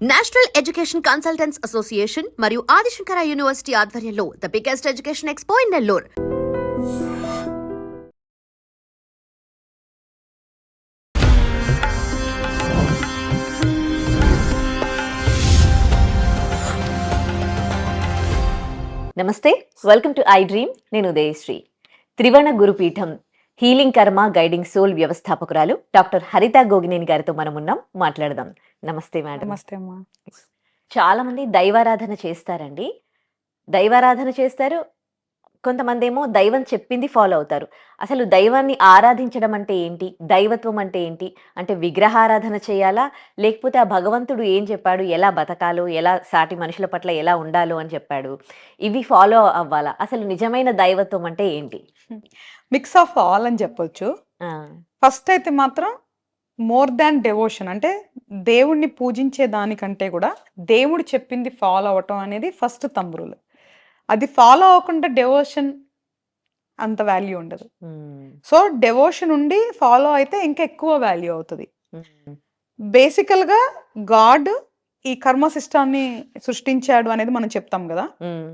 National education consultants association మరియు Adi Shankara university ఆధ్వర్యంలో the biggest education expo in Nellore. నమస్తే, welcome to I dream. నేను ఉదయశ్రీ. త్రివర్ణ గురుపీఠం హీలింగ్ కర్మ గైడింగ్ సోల్ వ్యవస్థాపకురాలు డాక్టర్ హరిత గోగినేని గారితో మనం ఉన్నాం, మాట్లాడదాం. నమస్తే మేడం. నమస్తే అమ్మా. చాలా మంది దైవారాధన చేస్తారండి, దైవారాధన చేస్తారు. కొంతమంది ఏమో దైవం చెప్పింది ఫాలో అవుతారు. అసలు దైవాన్ని ఆరాధించడం అంటే ఏంటి, దైవత్వం అంటే ఏంటి? అంటే విగ్రహారాధన చేయాలా, లేకపోతే ఆ భగవంతుడు ఏం చెప్పాడు, ఎలా బతకాలో, ఎలా సాటి మనుషుల పట్ల ఎలా ఉండాలో అని చెప్పాడు, ఇవి ఫాలో అవ్వాలా? అసలు నిజమైన దైవత్వం అంటే ఏంటి? మిక్స్ ఆఫ్ ఆల్ అని చెప్పొచ్చు. ఆ, ఫస్ట్ అయితే మాత్రం మోర్ దాన్ డెవోషన్, అంటే దేవుణ్ణి పూజించే దానికంటే కూడా దేవుడు చెప్పింది ఫాలో అవటం అనేది ఫస్ట్ తంబ్రులు. అది ఫాలో అవ్వకుండా డెవోషన్ అంత వాల్యూ ఉండదు. ఉమ్, సో డెవోషన్ ఉండి ఫాలో అయితే ఇంకా ఎక్కువ వాల్యూ అవుతుంది. ఉమ్, బేసికల్గా గాడ్ ఈ కర్మ సిస్టాన్ని సృష్టించాడు అనేది మనం చెప్తాం కదా. ఉమ్,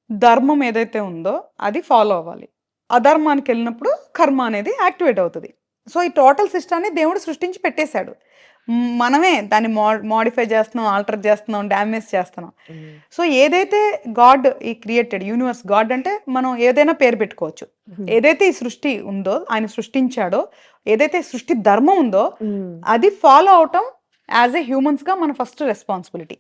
ధర్మం ఏదైతే ఉందో అది ఫాలో అవ్వాలి. అధర్మానికి వెళ్ళినప్పుడు కర్మ అనేది యాక్టివేట్ అవుతుంది. సో ఈ టోటల్ సిస్టాన్ని దేవుడు సృష్టించి పెట్టేశాడు. మనమే దాన్ని మోడిఫై చేస్తున్నాం, ఆల్టర్ చేస్తున్నాం, డ్యామేజ్ చేస్తున్నాం. ఉమ్, సో ఏదైతే గాడ్ ఈ క్రియేటెడ్ యూనివర్స్, గాడ్ అంటే మనం ఏదైనా పేరు పెట్టుకోవచ్చు. ఏదైతే ఈ సృష్టి ఉందో, ఆయన సృష్టించాడో, ఏదైతే సృష్టి ధర్మం ఉందో ఉమ్, అది ఫాలో అవటం యాజ్ ఎ హ్యూమన్స్గా మన ఫస్ట్ రెస్పాన్సిబిలిటీ,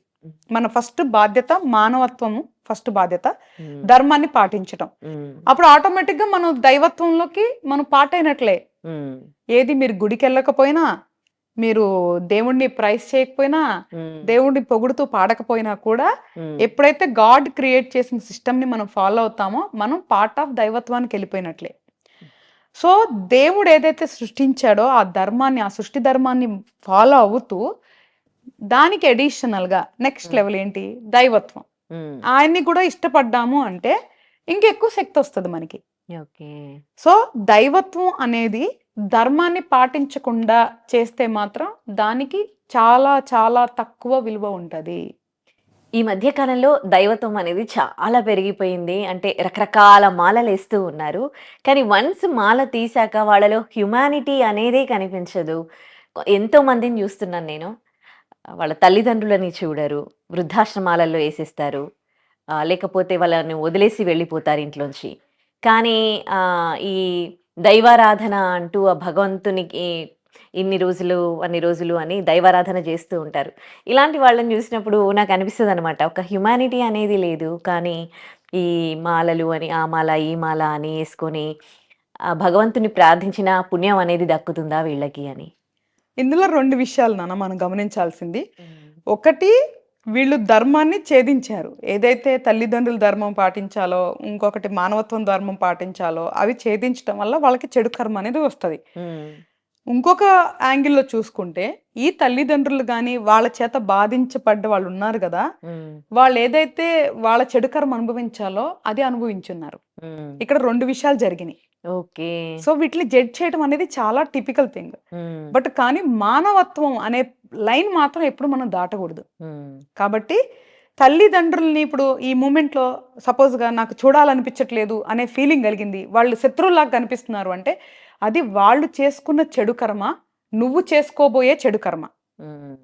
మన ఫస్ట్ బాధ్యత. మానవత్వము ఫస్ట్ బాధ్యత, ఉమ్, ధర్మాన్ని పాటించటం. ఉమ్, అప్పుడు ఆటోమేటిక్గా మనం దైవత్వంలోకి మనం పాటైనట్లే. ఉమ్, ఏది మీరు గుడికి వెళ్ళకపోయినా, మీరు దేవుణ్ణి ప్రైజ్ చేయకపోయినా, ఉమ్, దేవుణ్ణి పొగుడుతూ పాడకపోయినా కూడా ఉమ్, ఎప్పుడైతే గాడ్ క్రియేట్ చేసిన సిస్టమ్ని మనం ఫాలో అవుతామో మనం పార్ట్ ఆఫ్ దైవత్వానికి వెళ్ళిపోయినట్లే. సో దేవుడు ఏదైతే సృష్టించాడో ఆ ధర్మాన్ని, ఆ సృష్టి ధర్మాన్ని ఫాలో అవుతూ దానికి అడిషనల్గా నెక్స్ట్ లెవెల్ ఏంటి, దైవత్వం. ఉమ్, ఆయన్ని కూడా ఇష్టపడ్డాము అంటే ఇంకెక్కువ శక్తి వస్తుంది మనకి. ఓకే. సో దైవత్వం అనేది ధర్మాన్ని పాటించకుండా చేస్తే మాత్రం దానికి చాలా చాలా తక్కువ విలువ ఉంటుంది. ఈ మధ్య కాలంలో దైవత్వం అనేది చాలా పెరిగిపోయింది. అంటే రకరకాల మాలలు వేస్తూ ఉన్నారు. కానీ వన్స్ మాల తీశాక వాళ్ళలో హ్యుమానిటీ అనేదే కనిపించదు. ఎంతో మందిని చూస్తున్నాను నేను. వాళ్ళ తల్లిదండ్రులని చూడరు, వృద్ధాశ్రమాలలో వేసేస్తారు, లేకపోతే వాళ్ళని వదిలేసి వెళ్ళిపోతారు ఇంట్లోంచి. కానీ ఈ దైవారాధన అంటూ ఆ భగవంతునికి ఇన్ని రోజులు అన్ని రోజులు అని దైవారాధన చేస్తూ ఉంటారు. ఇలాంటి వాళ్ళని చూసినప్పుడు నాకు అనిపిస్తుంది అనమాట, ఒక హ్యుమానిటీ అనేది లేదు. కానీ ఈ మాలలు అని, ఆ మాల ఈ మాల అని వేసుకొని ఆ భగవంతుని ప్రార్థించిన పుణ్యం అనేది దక్కుతుందా వీళ్ళకి అని. ఇందులో రెండు విషయాలు నాన్న మనం గమనించాల్సింది. ఒకటి, వీళ్ళు ధర్మాన్ని ఛేదించారు. ఏదైతే తల్లిదండ్రుల ధర్మం పాటించాలో, ఇంకొకటి మానవత్వం ధర్మం పాటించాలో అవి ఛేదించడం వల్ల వాళ్ళకి చెడు కర్మ అనేది వస్తుంది. ఉమ్, ఇంకొక యాంగిల్లో చూసుకుంటే ఈ తల్లిదండ్రులు కానీ వాళ్ళ చేత బాధించబడ్డ వాళ్ళు ఉన్నారు కదా, ఉమ్, వాళ్ళు ఏదైతే వాళ్ళ చెడు కర్మ అనుభవించాలో అది అనుభవించున్నారు. ఉమ్, ఇక్కడ రెండు విషయాలు జరిగినాయి. ఓకే. సో వీటిని జడ్జ్ చేయడం అనేది చాలా టిపికల్ థింగ్. ఉమ్, బట్ కానీ మానవత్వం అనే లైన్ మాత్రం ఎప్పుడు మనం దాటకూడదు. ఉమ్, కాబట్టి తల్లిదండ్రుల్ని ఇప్పుడు ఈ మూమెంట్లో సపోజ్గా నాకు చూడాలనిపించట్లేదు అనే ఫీలింగ్ కలిగింది, వాళ్ళు శత్రువులాగా కనిపిస్తున్నారు అంటే అది వాళ్ళు చేసుకున్న చెడు కర్మ, నువ్వు చేసుకోబోయే చెడు కర్మ. ఉమ్,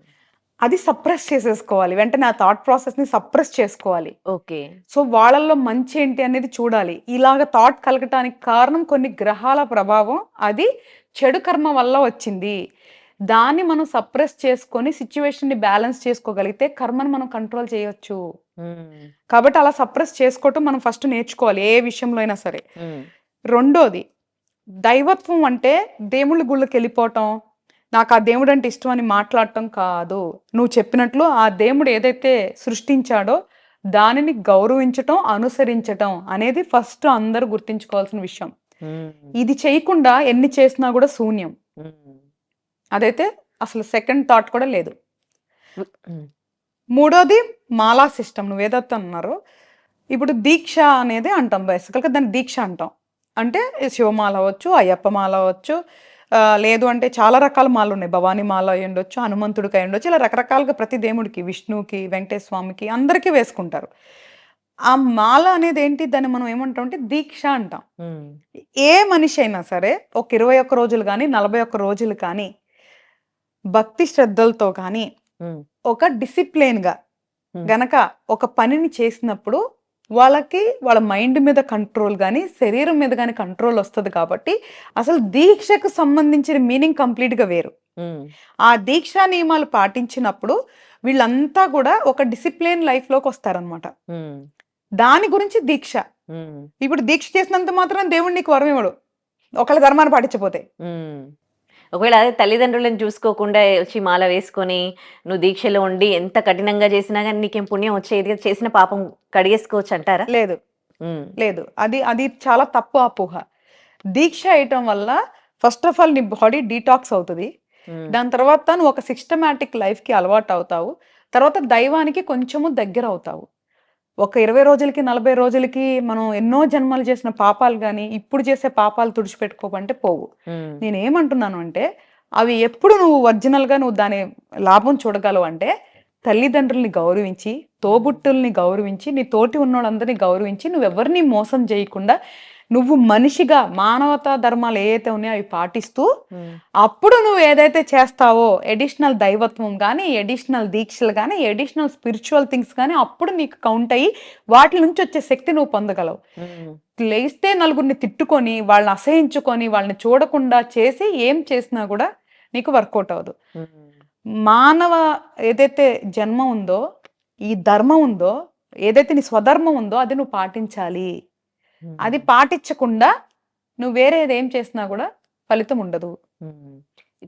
అది సప్రెస్ చేసేసుకోవాలి, వెంటనే ఆ థాట్ ప్రాసెస్ని సప్రెస్ చేసుకోవాలి. ఓకే. సో వాళ్ళల్లో మంచి ఏంటి అనేది చూడాలి. ఇలాగ థాట్ కలగటానికి కారణం కొన్ని గ్రహాల ప్రభావం, అది చెడు కర్మ వల్ల వచ్చింది. దాన్ని మనం సప్రెస్ చేసుకొని సిచ్యువేషన్ని బ్యాలెన్స్ చేసుకోగలిగితే కర్మను మనం కంట్రోల్ చేయొచ్చు. ఉమ్, కాబట్టి అలా సప్రెస్ చేసుకోవటం మనం ఫస్ట్ నేర్చుకోవాలి ఏ విషయంలో అయినా సరే. ఉమ్, రెండోది, దైవత్వం అంటే దేవుళ్ళ గుళ్ళకి వెళ్ళిపోవటం, నాకు ఆ దేవుడు అంటే ఇష్టం అని మాట్లాడటం కాదు. నువ్వు చెప్పినట్లు ఆ దేవుడు ఏదైతే సృష్టించాడో దానిని గౌరవించటం, అనుసరించటం అనేది ఫస్ట్ అందరూ గుర్తించుకోవాల్సిన విషయం. ఉమ్, ఇది చేయకుండా ఎన్ని చేసినా కూడా శూన్యం. ఉమ్, అదైతే అసలు సెకండ్ థాట్ కూడా లేదు. ఉమ్, మూడోది మాలా సిస్టమ్. నువ్వు ఏదైతే అన్నారో ఇప్పుడు దీక్ష అనేది అంటాం, బేసికల్గా దాన్ని దీక్ష అంటాం. అంటే శివమాల అవ్వచ్చు, అయ్యప్ప మాల అవ్వచ్చు, లేదు అంటే చాలా రకాల మాలలు ఉన్నాయి. భవానీ మాల అయి ఉండొచ్చు, హనుమంతుడికి అయి ఉండొచ్చు, ఇలా రకరకాలుగా ప్రతి దేవుడికి, విష్ణువుకి, వెంకటేశ్వర స్వామికి అందరికీ వేసుకుంటారు. ఆ మాల అనేది ఏంటి, దాన్ని మనం ఏమంటాం అంటే దీక్ష అంటాం. ఏ మనిషి అయినా సరే ఒక 21 రోజులు కానీ 41 రోజులు కానీ భక్తి శ్రద్ధలతో కానీ ఒక డిసిప్లిన్గా గనక ఒక పనిని చేసినప్పుడు వాళ్ళకి వాళ్ళ మైండ్ మీద కంట్రోల్ కానీ శరీరం మీద కానీ కంట్రోల్ వస్తుంది. కాబట్టి అసలు దీక్షకు సంబంధించిన మీనింగ్ కంప్లీట్గా వేరు. ఆ దీక్షా నియమాలు పాటించినప్పుడు వీళ్ళంతా కూడా ఒక డిసిప్లిన్ లైఫ్లోకి వస్తారనమాట. దాని గురించి దీక్ష. ఇప్పుడు దీక్ష చేసినంత మాత్రం దేవుడు నీకు వరం ఇవ్వడు ఒకళ్ళ ధర్మాన్ని పాటించపోతే. ఒకవేళ అదే తల్లిదండ్రులను చూసుకోకుండా వచ్చి మాల వేసుకొని నువ్వు దీక్షలో ఉండి ఎంత కఠినంగా చేసినా కానీ నీకేం పుణ్యం వచ్చేది, చేసిన పాపం కడిగేసుకోవచ్చు అంటారా? లేదు లేదు, అది చాలా తప్పు అపోహ. దీక్ష వేయటం వల్ల ఫస్ట్ ఆఫ్ ఆల్ నీ బాడీ డీటాక్స్ అవుతుంది. దాని తర్వాత నువ్వు ఒక సిస్టమాటిక్ లైఫ్కి అలవాటు అవుతావు. తర్వాత దైవానికి కొంచెము దగ్గర అవుతావు. ఒక 20 రోజులకి 40 రోజులకి మనం ఎన్నో జన్మలు చేసిన పాపాలు కానీ ఇప్పుడు చేసే పాపాలు తుడిచిపెట్టుకోమంటే పోవు. నేనేమంటున్నాను అంటే అవి ఎప్పుడు నువ్వు ఒరిజినల్గా నువ్వు దాని లాభం చూడగలవు అంటే తల్లిదండ్రుల్ని గౌరవించి, తోబుట్టుల్ని గౌరవించి, నీ తోటి ఉన్నోళ్ళందరినీ గౌరవించి, నువ్వెవరిని మోసం చేయకుండా నువ్వు మనిషిగా మానవతా ధర్మాలు ఏవైతే ఉన్నాయో అవి పాటిస్తూ అప్పుడు నువ్వు ఏదైతే చేస్తావో ఎడిషనల్ దైవత్వం కానీ, ఎడిషనల్ దీక్షలు కానీ, ఎడిషనల్ స్పిరిచువల్ థింగ్స్ కానీ అప్పుడు నీకు కౌంట్ అయ్యి వాటి నుంచి వచ్చే శక్తి నువ్వు పొందగలవు. లేస్తే నలుగురిని తిట్టుకొని వాళ్ళని అసహించుకొని వాళ్ళని చూడకుండా చేసి ఏం చేసినా కూడా నీకు వర్కౌట్ అవ్వదు. మానవ ఏదైతే జన్మ ఉందో, ఈ ధర్మం ఉందో, ఏదైతే నీ స్వధర్మం ఉందో అది నువ్వు పాటించాలి. అది పాటించకుండా నువ్వు వేరేది ఏం చేసినా కూడా ఫలితం ఉండదు.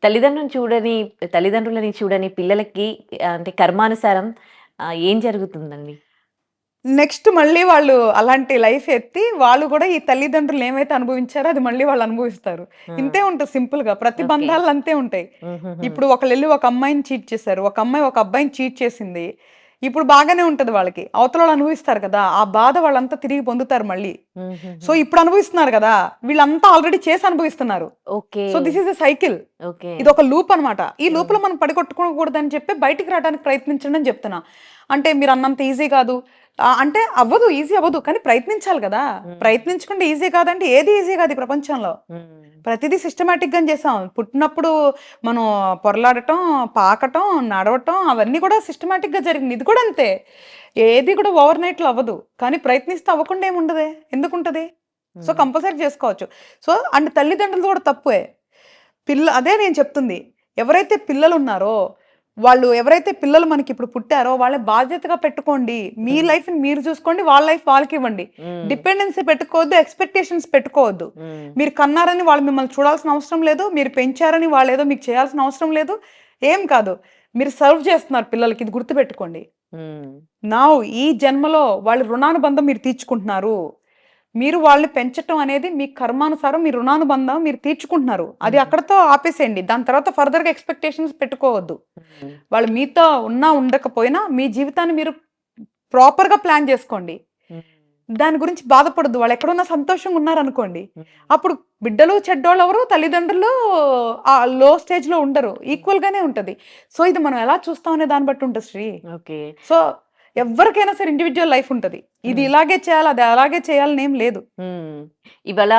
తల్లిదండ్రులని చూడని పిల్లలకి అంటే కర్మానుసారం ఏం జరుగుతుందండి? నెక్స్ట్ మళ్ళీ వాళ్ళు అలాంటి లైఫ్ ఎత్తి వాళ్ళు కూడా ఈ తల్లిదండ్రులు ఏమైతే అనుభవించారో అది మళ్ళీ వాళ్ళు అనుభవిస్తారు. ఇంతే ఉంటుంది సింపుల్ గా. ప్రతి బంధాలు అంతే ఉంటాయి. ఇప్పుడు ఒకళ్ళు వెళ్ళి ఒక అమ్మాయిని చీట్ చేశారు, ఒక అమ్మాయి ఒక అబ్బాయిని చీట్ చేసింది. ఇప్పుడు బాగానే ఉంటది వాళ్ళకి, అవతల వాళ్ళు అనుభవిస్తారు కదా, ఆ బాధ వాళ్ళంతా తిరిగి పొందుతారు మళ్ళీ. సో ఇప్పుడు అనుభవిస్తున్నారు కదా, వీళ్ళంతా ఆల్రెడీ చేసి అనుభవిస్తున్నారు. So this is a cycle. ఇది ఒక లూప్ అనమాట. ఈ లూప్ లో మనం పడికొట్టుకోకూడదని చెప్పి బయటికి రావడానికి ప్రయత్నించండి అని చెప్తున్నా. అంటే మీరు అన్నంత ఈజీ కాదు అంటే అవ్వదు, ఈజీ అవ్వదు, కానీ ప్రయత్నించాలి కదా. ప్రయత్నించకుండా ఈజీ కాదంటే ఏది ఈజీ కాదు ఈ ప్రపంచంలో. ప్రతిదీ సిస్టమేటిక్ గా చేసాం. పుట్టినప్పుడు మనం పొరలాడటం, పాకటం, నడవటం అవన్నీ కూడా సిస్టమేటిక్ గా జరిగింది. ఇది కూడా అంతే. ఏది కూడా ఓవర్ నైట్ లో అవ్వదు, కానీ ప్రయత్నిస్తే అవ్వకుండా ఏముండదే, ఎందుకుంటది? సో కంపల్సరీ చేసుకోవచ్చు. సో అండ్ తల్లిదండ్రులు కూడా తప్పువే. అదే నేను చెప్తుంది, ఎవరైతే పిల్లలు ఉన్నారో వాళ్ళు, ఎవరైతే పిల్లలు మనకి ఇప్పుడు పుట్టారో వాళ్ళ బాధ్యతగా పెట్టుకోండి. మీ లైఫ్ ని మీరు చూసుకోండి, వాళ్ళ లైఫ్ వాళ్ళకి ఇవ్వండి. డిపెండెన్సీ పెట్టుకోవద్దు, ఎక్స్పెక్టేషన్స్ పెట్టుకోవద్దు. మీరు కన్నారని వాళ్ళు మిమ్మల్ని చూడాల్సిన అవసరం లేదు, మీరు పెంచారని వాళ్ళు ఏదో మీకు చేయాల్సిన అవసరం లేదు. ఏం కాదు, మీరు సర్వ్ చేస్తున్నారు పిల్లలకి, ఇది గుర్తుపెట్టుకోండి. నా ఈ జన్మలో వాళ్ళ రుణానుబంధం మీరు తీర్చుకుంటున్నారు. మీరు వాళ్ళు పెంచటం అనేది మీ కర్మానుసారం మీ రుణానుబంధం మీరు తీర్చుకుంటున్నారు. అది అక్కడతో ఆపేసేయండి. దాని తర్వాత ఫర్దర్గా ఎక్స్పెక్టేషన్స్ పెట్టుకోవద్దు. వాళ్ళు మీతో ఉన్నా ఉండకపోయినా మీ జీవితాన్ని మీరు ప్రాపర్గా ప్లాన్ చేసుకోండి. దాని గురించి బాధపడద్దు. వాళ్ళు ఎక్కడున్నా సంతోషంగా ఉన్నారనుకోండి, అప్పుడు బిడ్డలు చెడ్డోళ్ళు ఎవరు, తల్లిదండ్రులు ఆ లో స్టేజ్లో ఉండరు, ఈక్వల్గానే ఉంటుంది. సో ఇది మనం ఎలా చూస్తాం అనే దాన్ని బట్టి ఉంటుంది శ్రీ. సో ఎవరికైనా సరే ఇండివిజువల్ లైఫ్ ఉంటుంది. ఇది ఇలాగే చేయాలి, అది అలాగే చేయాలని ఏం లేదు. ఇవాళ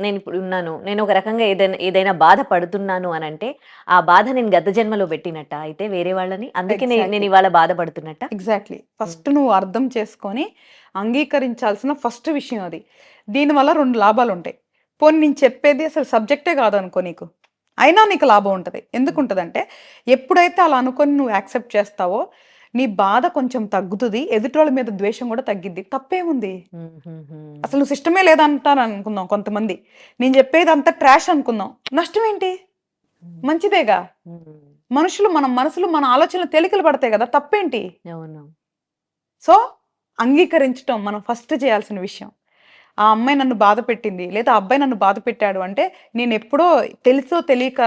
నేను ఇప్పుడు ఉన్నాను, నేను ఒక రకంగా ఏదైనా బాధ పడుతున్నాను అని అంటే ఆ బాధ నేను గత జన్మలో పెట్టినట్ట అయితే వేరే వాళ్ళని, అందుకే నేను ఇవాళ బాధపడుతున్నట్ట. ఎగ్జాక్ట్లీ. ఫస్ట్ నువ్వు అర్థం చేసుకొని అంగీకరించాల్సిన ఫస్ట్ విషయం అది. దీనివల్ల 2 లాభాలు ఉంటాయి. పోనీ నేను చెప్పేది అసలు సబ్జెక్టే కాదు అనుకో, నీకు అయినా నీకు లాభం ఉంటుంది. ఎందుకు ఉంటుందంటే ఎప్పుడైతే అలా అనుకొని నువ్వు యాక్సెప్ట్ చేస్తావో నీ బాధ కొంచెం తగ్గుతుంది, ఎదుటోళ్ళ మీద ద్వేషం కూడా తగ్గిద్ది. తప్పేముంది? అసలు నువ్వు సిస్టమే లేదంటారు అనుకుందాం కొంతమంది, నేను చెప్పేది అంత ట్రాష్ అనుకుందాం, నష్టం ఏంటి? మంచిదేగా. మన మనసులు మన ఆలోచనలు తేలికలు పడతాయి కదా, తప్పేంటి? సో అంగీకరించటం మనం ఫస్ట్ చేయాల్సిన విషయం. ఆ అమ్మాయి నన్ను బాధ పెట్టింది లేదా ఆ అబ్బాయి నన్ను బాధ పెట్టాడు అంటే నేను ఎప్పుడో తెలుసో తెలియక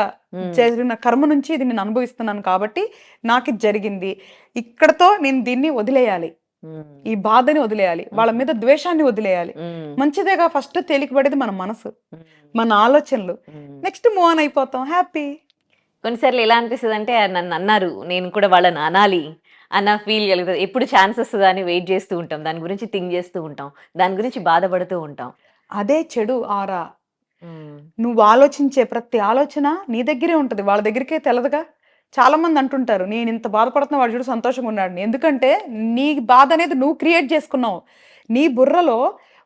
జరిగిన కర్మ నుంచి ఇది నేను అనుభవిస్తున్నాను కాబట్టి నాకు ఇది జరిగింది, ఇక్కడతో నేను దీన్ని వదిలేయాలి. ఈ బాధని వదిలేయాలి, వాళ్ళ మీద ద్వేషాన్ని వదిలేయాలి. మంచిదేగా ఫస్ట్ తేలికపడేది మన మనసు, మన ఆలోచనలు. నెక్స్ట్ మూవ్ ఆన్ అయిపోతాం, హ్యాపీ. కొన్నిసార్లు ఎలా అనిపిస్తుంది అంటే నన్ను అన్నారు, నేను కూడా వాళ్ళని అనాలి అన్న ఫీల్ కలుగుతుంది. ఎప్పుడు ఛాన్స్ వస్తుందా అని వెయిట్ చేస్తూ ఉంటాం, దాని గురించి థింక్ చేస్తూ ఉంటాం, దాని గురించి బాధపడుతూ ఉంటాం. అదే చెడు ఆరా. నువ్వు ఆలోచించే ప్రతి ఆలోచన నీ దగ్గరే ఉంటుంది, వాళ్ళ దగ్గరికే తెలదుగా. చాలా మంది అంటుంటారు, నేను ఇంత బాధపడుతున్నా వాడు చూడు సంతోషంగా ఉన్నాడు. ఎందుకంటే నీ బాధ అనేది నువ్వు క్రియేట్ చేసుకున్నావు. నీ బుర్రలో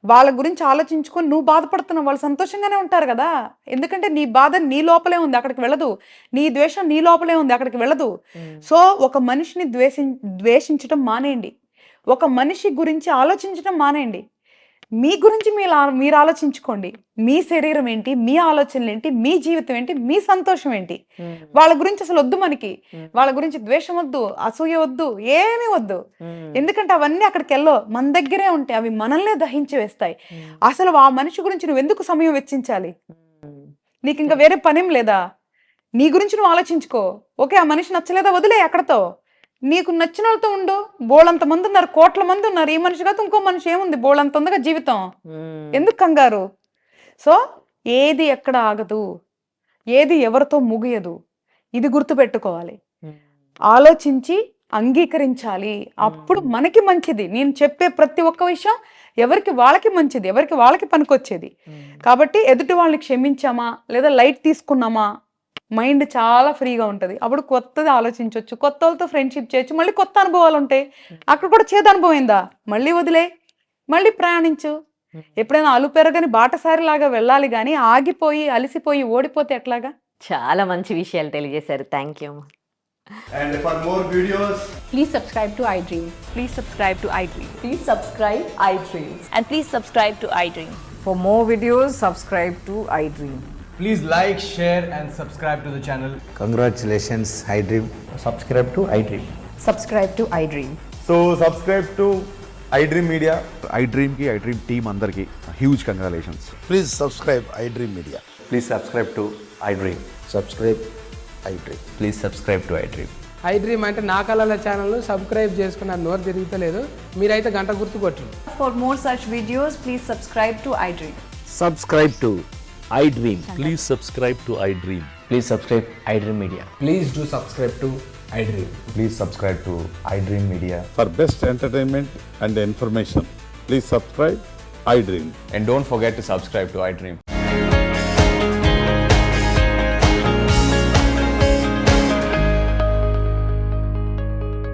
వాళ్ళ గురించి ఆలోచించుకొని నువ్వు బాధపడుతున్నావు, వాళ్ళు సంతోషంగానే ఉంటారు కదా. ఎందుకంటే నీ బాధ నీ లోపలే ఉంది, అక్కడికి వెళ్ళదు. నీ ద్వేషం నీ లోపలే ఉంది, అక్కడికి వెళ్ళదు. సో ఒక మనిషిని ద్వేషించడం మానేయండి, ఒక మనిషి గురించి ఆలోచించడం మానేయండి. మీ గురించి మీరు ఆలోచించుకోండి. మీ శరీరం ఏంటి, మీ ఆలోచనలు ఏంటి, మీ జీవితం ఏంటి, మీ సంతోషం ఏంటి. వాళ్ళ గురించి అసలు వద్దు మనకి. వాళ్ళ గురించి ద్వేషం వద్దు, అసూయ వద్దు, ఏమీ వద్దు. ఎందుకంటే అవన్నీ అక్కడికి వెళ్ళవు, మన దగ్గరే ఉంటాయి, అవి మనల్నే దహించి వేస్తాయి. అసలు ఆ మనిషి గురించి నువ్వు ఎందుకు సమయం వెచ్చించాలి? నీకు ఇంకా వేరే పనేం లేదా? నీ గురించి నువ్వు ఆలోచించుకో. ఓకే, ఆ మనిషి నచ్చలేదా, వదిలే అక్కడతో. నీకు నచ్చిన వాళ్ళతో ఉండు. బోళంత మంది ఉన్నారు, కోట్ల మంది ఉన్నారు. ఈ మనిషి కాదు ఇంకో మనిషి ఏముంది, బోళంత ఉందిగా జీవితం. ఎందుకు కంగారు? సో ఏది ఎక్కడ ఆగదు, ఏది ఎవరితో ముగియదు, ఇది గుర్తుపెట్టుకోవాలి. ఆలోచించి అంగీకరించాలి, అప్పుడు మనకి మంచిది. నేను చెప్పే ప్రతి ఒక్క విషయం ఎవరికి వాళ్ళకి మంచిది, ఎవరికి వాళ్ళకి పనికొచ్చేది. కాబట్టి ఎదుటి వాళ్ళని క్షమించామా లేదా లైట్ తీసుకున్నామా, మైండ్ చాలా ఫ్రీగా ఉంటుంది. అప్పుడు కొత్తది ఆలోచించవచ్చు, కొత్త వాళ్ళతో ఫ్రెండ్షిప్ చేయొచ్చు, మళ్ళీ కొత్త అనుభవాలు ఉంటాయి. అక్కడ కూడా చేదు అనుభవం అయిందా, మళ్ళీ వదిలే, మళ్ళీ ప్రయాణించు. ఎప్పుడైనా అలుపెరగని బాటసారిలాగా వెళ్ళాలి కానీ ఆగిపోయి అలిసిపోయి ఓడిపోతే ఎట్లాగా? చాలా మంచి విషయాలు తెలియజేశారు. Thank you. And for more videos, Please subscribe to iDream. Please subscribe to iDream. Please subscribe iDream. And please subscribe to iDream. For more videos, subscribe to iDream. please like, share and subscribe to the channel. Congratulations, iDream. Subscribe to iDream. Subscribe to iDream. So subscribe to iDream Media. iDream ki iDream team అందరికి huge congratulations. Please subscribe iDream Media. Please subscribe to iDream. Subscribe iDream. Please subscribe to iDream. iDream అంటే నా కళల channel subscribe చేసుకున్న నోరు తిరుగుతలేదు, మీరైతే గంట గుర్తు కొట్టండి. For more such videos, please subscribe to iDream. Subscribe to iDream. Please subscribe to iDream. Please subscribe iDream Media. Please do subscribe to iDream. Please subscribe to iDream Media. For best entertainment and information, please subscribe iDream. And don't forget to subscribe to iDream.